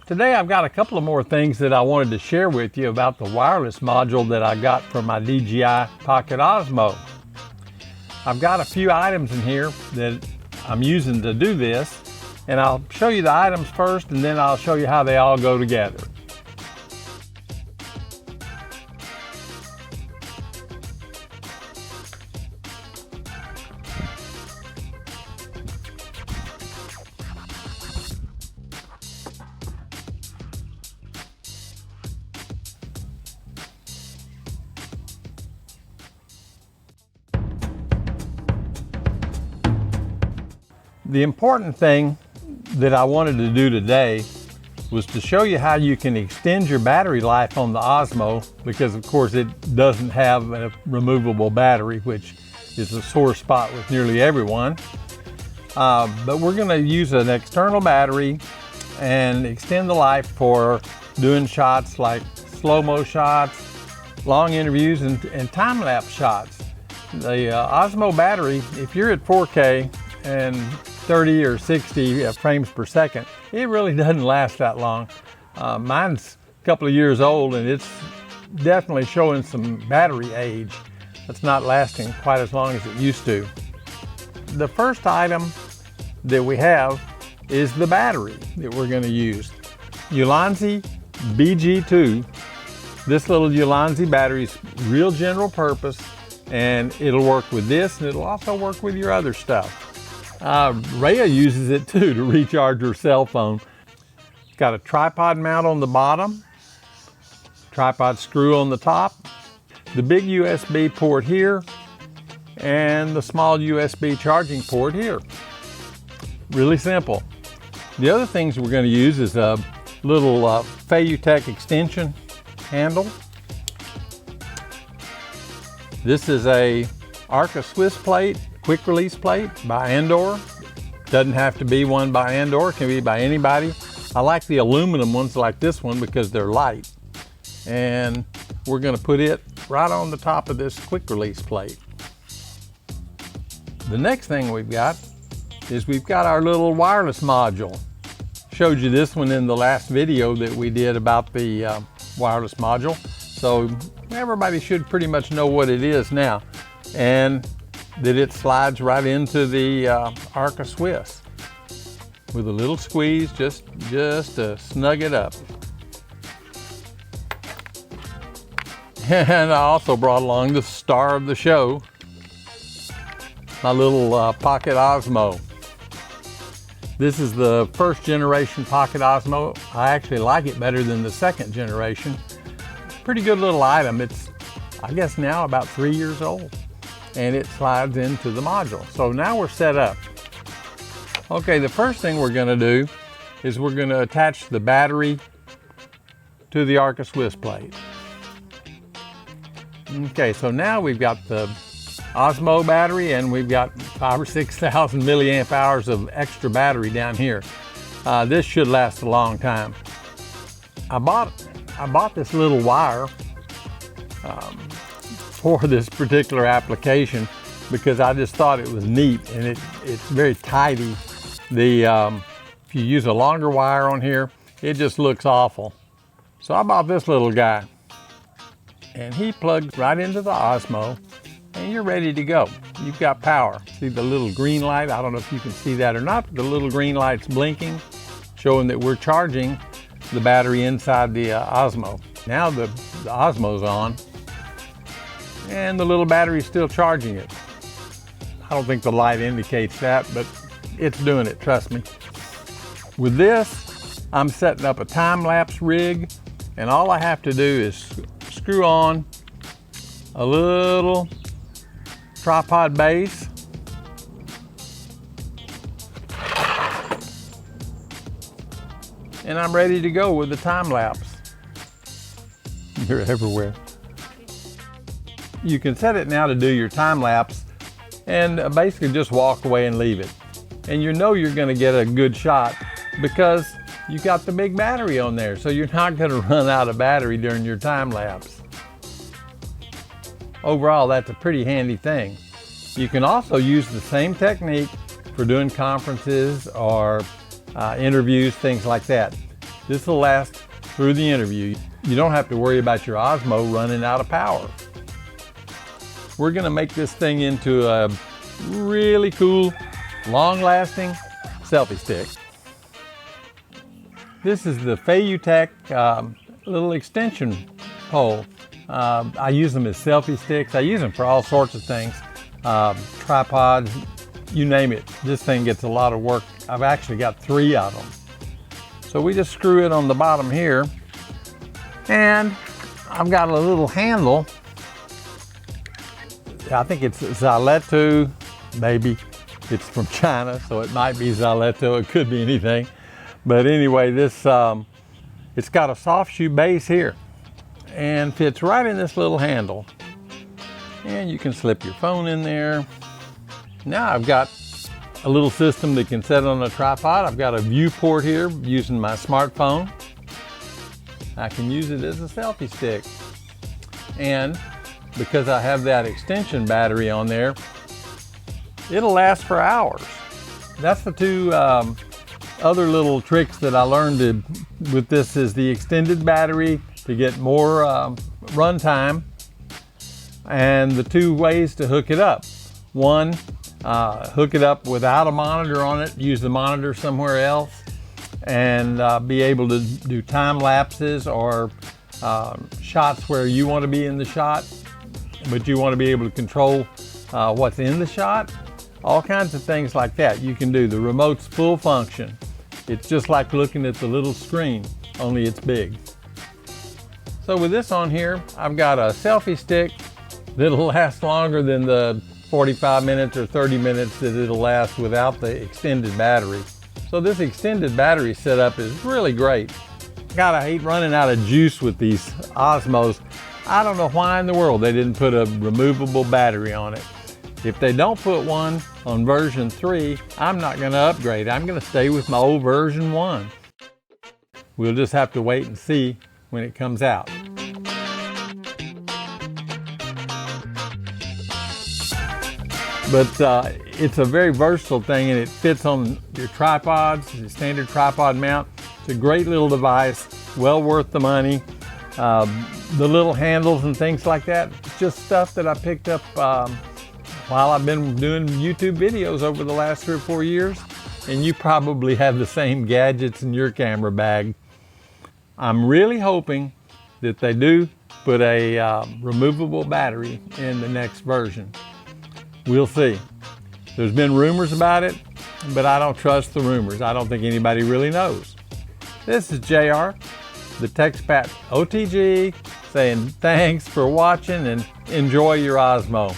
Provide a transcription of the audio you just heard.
Today I've got a couple of more things that I wanted to share with you about the wireless module that I got from my DJI Pocket OSMO. I've got a few items in here that I'm using to do this, and I'll show you the items first and then I'll show you how they all go together. The important thing that I wanted to do today was to show you how you can extend your battery life on the OSMO, because of course it doesn't have a removable battery, which is a sore spot with nearly everyone. But we're going to use an external battery and extend the life for doing shots like slow-mo shots, long interviews, and time-lapse shots. The OSMO battery, if you're at 4K and 30 or 60 frames per second, it really doesn't last that long. Mine's a couple of years old and it's definitely showing some battery age. It's not lasting quite as long as it used to. The first item that we have is the battery that we're going to use. Ulanzi BG2. This little Ulanzi battery is real general purpose, and it'll work with this and it'll also work with your other stuff. Rhea uses it too to recharge her cell phone. It's got a tripod mount on the bottom, tripod screw on the top, the big USB port here, and the small USB charging port here. Really simple. The other things we're going to use is a little Fayutech extension handle. This is a Arca Swiss plate, quick release plate by Andor. Doesn't have to be one by Andor, it can be by anybody. I like the aluminum ones like this one because they're light. And we're going to put it right on the top of this quick release plate. The next thing we've got is we've got our little wireless module. Showed you this one in the last video that we did about the wireless module. So everybody should pretty much know what it is now, and that it slides right into the Arca Swiss with a little squeeze just to snug it up. And I also brought along the star of the show, my little Pocket OSMO. This is the first generation Pocket OSMO. I actually like it better than the second generation. Pretty good little item. It's, I guess now about 3 years old, and it slides into the module. So now we're set up. Okay, the first thing we're going to do is we're going to attach the battery to the Arca Swiss plate. Okay, so now we've got the OSMO battery and we've got 5,000 or 6,000 milliamp hours of extra battery down here. This should last a long time. I bought this little wire for this particular application because I just thought it was neat, and it's very tidy. If you use a longer wire on here, it just looks awful. So I bought this little guy, and he plugs right into the OSMO, and you're ready to go. You've got power. See the little green light? I don't know if you can see that or not. The little green light's blinking, showing that we're charging the battery inside the OSMO. Now the OSMO's on, and the little battery's still charging it. I don't think the light indicates that, but it's doing it, trust me. With this, I'm setting up a time-lapse rig, and all I have to do is screw on a little tripod base, and I'm ready to go with the time-lapse. You're everywhere. You can set it now to do your time-lapse and basically just walk away and leave it. And you know you're going to get a good shot because you got the big battery on there, so you're not going to run out of battery during your time-lapse. Overall, that's a pretty handy thing. You can also use the same technique for doing conferences or interviews, things like that. This will last through the interview. You don't have to worry about your Osmo running out of power. We're gonna make this thing into a really cool, long-lasting selfie stick. This is the Fayutech little extension pole. I use them as selfie sticks. I use them for all sorts of things. Tripods, you name it. This thing gets a lot of work. I've actually got 3 of them. So we just screw it on the bottom here, and I've got a little handle. I think it's Xyleto, maybe. It's from China, so it might be Xyleto. It could be anything. But anyway, this it's got a soft shoe base here and fits right in this little handle. And you can slip your phone in there. Now I've got a little system that can set on a tripod. I've got a viewport here using my smartphone. I can use it as a selfie stick. And because I have that extension battery on there, it'll last for hours. That's the 2 other little tricks that I learned with this is the extended battery to get more run time, and the 2 ways to hook it up. One, hook it up without a monitor on it, use the monitor somewhere else, and be able to do time lapses or shots where you want to be in the shot, but you want to be able to control what's in the shot. All kinds of things like that you can do. The remote's full function. It's just like looking at the little screen, only it's big. So with this on here, I've got a selfie stick that'll last longer than the 45 minutes or 30 minutes that it'll last without the extended battery. So this extended battery setup is really great. God, I hate running out of juice with these Osmos. I don't know why in the world they didn't put a removable battery on it. If they don't put one on version 3, I'm not going to upgrade. I'm going to stay with my old version 1. We'll just have to wait and see when it comes out. But it's a very versatile thing, and it fits on your tripods, your standard tripod mount. It's a great little device, well worth the money. The little handles and things like that, just stuff that I picked up while I've been doing YouTube videos over the last 3 or 4 years, and you probably have the same gadgets in your camera bag. I'm really hoping that they do put a removable battery in the next version. We'll see. There's been rumors about it, but I don't trust the rumors. I don't think anybody really knows. This is JR, the TechSpat OTG, saying thanks for watching and enjoy your Osmo.